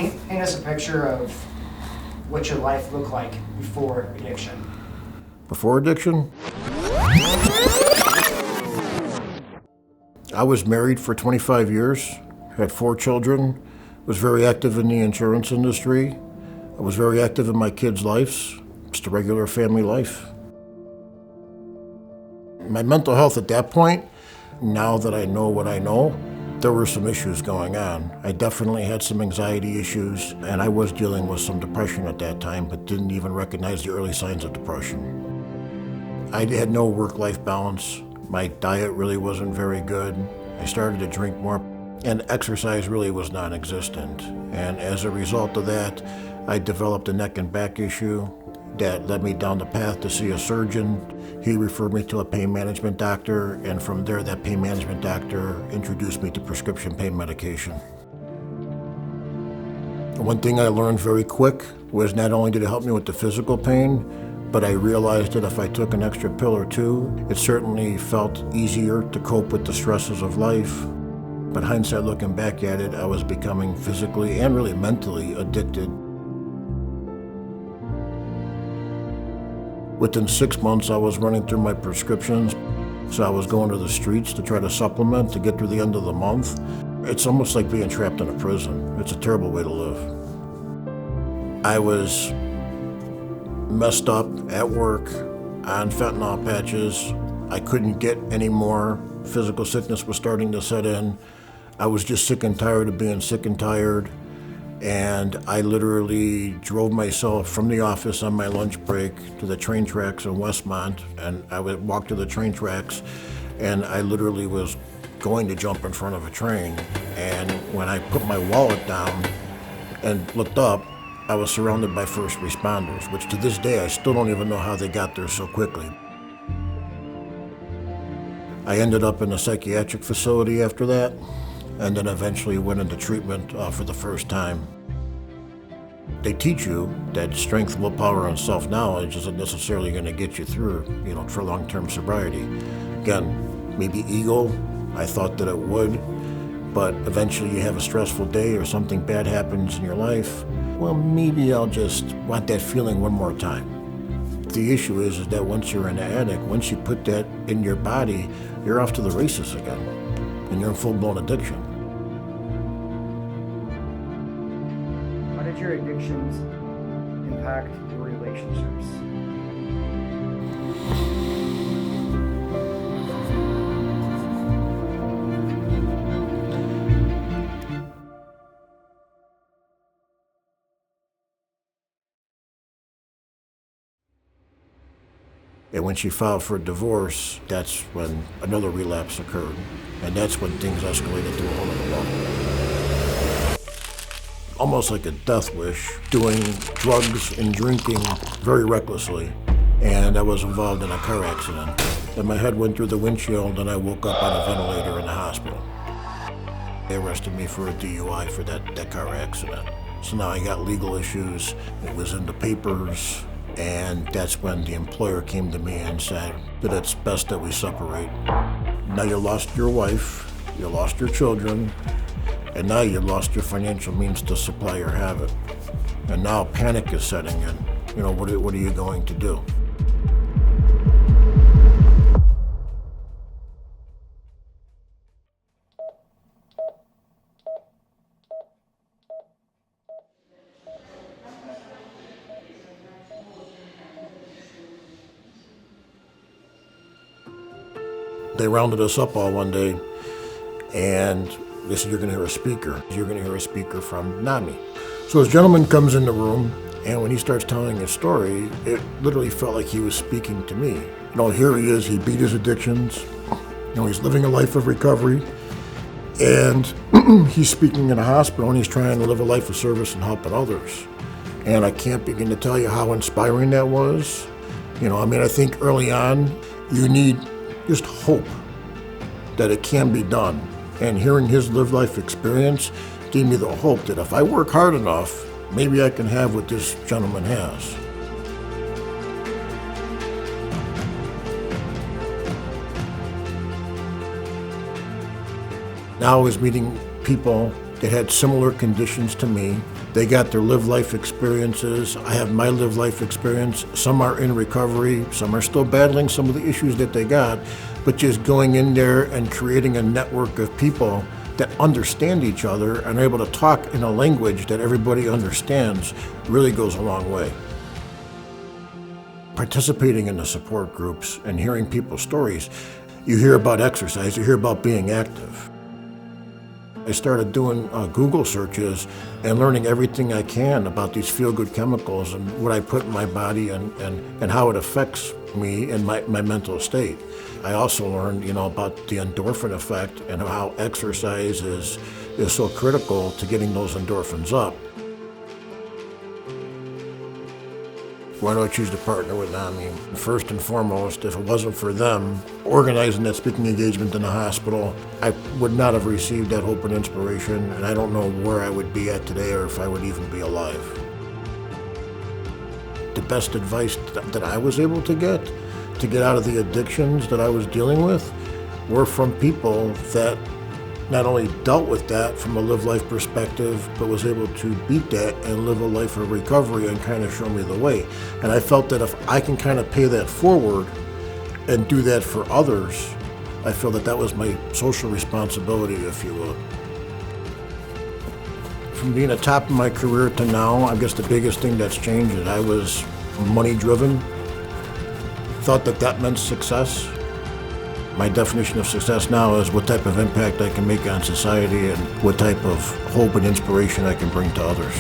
Paint us a picture of what your life looked like before addiction. Before addiction? I was married for 25 years, had 4 children, was very active in the insurance industry. I was very active in my kids' lives, just a regular family life. My mental health at that point, now that I know what I know, there were some issues going on. I definitely had some anxiety issues, and I was dealing with some depression at that time, but didn't even recognize the early signs of depression. I had no work-life balance. My diet really wasn't very good. I started to drink more, and exercise really was non-existent. And as a result of that, I developed a neck and back issue that led me down the path to see a surgeon. He referred me to a pain management doctor, and from there, that pain management doctor introduced me to prescription pain medication. One thing I learned very quick was not only did it help me with the physical pain, but I realized that if I took an extra pill or two, it certainly felt easier to cope with the stresses of life. But hindsight looking back at it, I was becoming physically and really mentally addicted. Within 6 months, I was running through my prescriptions, so I was going to the streets to try to supplement to get through the end of the month. It's almost like being trapped in a prison. It's a terrible way to live. I was messed up at work on fentanyl patches. I couldn't get any more. Physical sickness was starting to set in. I was just sick and tired of being sick and tired. And I literally drove myself from the office on my lunch break to the train tracks in Westmont, and I would walk to the train tracks, and I literally was going to jump in front of a train. And when I put my wallet down and looked up, I was surrounded by first responders, which to this day I still don't even know how they got there so quickly. I ended up in a psychiatric facility after that, and then eventually went into treatment for the first time. They teach you that strength, willpower, and self-knowledge isn't necessarily going to get you through, for long-term sobriety. Again, maybe ego, I thought that it would, but eventually you have a stressful day or something bad happens in your life. Well, maybe I'll just want that feeling one more time. The issue is that once you're an addict, once you put that in your body, you're off to the races again, and you're in full-blown addiction. How did your addictions impact your relationships? And when she filed for divorce, that's when another relapse occurred. And that's when things escalated to a whole other level. Almost like a death wish, doing drugs and drinking very recklessly. And I was involved in a car accident. And my head went through the windshield and I woke up on a ventilator in the hospital. They arrested me for a DUI for that car accident. So now I got legal issues. It was in the papers. And that's when the employer came to me and said that it's best that we separate. Now you lost your wife, you lost your children, and now you lost your financial means to supply your habit. And now panic is setting in. What are you going to do? They rounded us up all one day, and they said, you're going to hear a speaker. You're going to hear a speaker from NAMI. So this gentleman comes in the room, and when he starts telling his story, it literally felt like he was speaking to me. Here he is, he beat his addictions. He's living a life of recovery, and he's speaking in a hospital, and he's trying to live a life of service and helping others. And I can't begin to tell you how inspiring that was. I think early on, you need just hope that it can be done. And hearing his lived life experience gave me the hope that if I work hard enough, maybe I can have what this gentleman has. Now I was meeting people that had similar conditions to me. They got their live life experiences. I have my live life experience. Some are in recovery, some are still battling some of the issues that they got, but just going in there and creating a network of people that understand each other and are able to talk in a language that everybody understands really goes a long way. Participating in the support groups and hearing people's stories, you hear about exercise, you hear about being active. I started doing Google searches and learning everything I can about these feel-good chemicals and what I put in my body and how it affects me and my mental state. I also learned, about the endorphin effect and how exercise is so critical to getting those endorphins up. Why do I choose to partner with NAMI? First and foremost, if it wasn't for them organizing that speaking engagement in the hospital, I would not have received that hope and inspiration, and I don't know where I would be at today or if I would even be alive. The best advice that I was able to get out of the addictions that I was dealing with were from people that not only dealt with that from a live life perspective, but was able to beat that and live a life of recovery and kind of show me the way. And I felt that if I can kind of pay that forward and do that for others, I feel that that was my social responsibility, if you will. From being at the top of my career to now, I guess the biggest thing that's changed is I was money driven, thought that meant success. My definition of success now is what type of impact I can make on society and what type of hope and inspiration I can bring to others.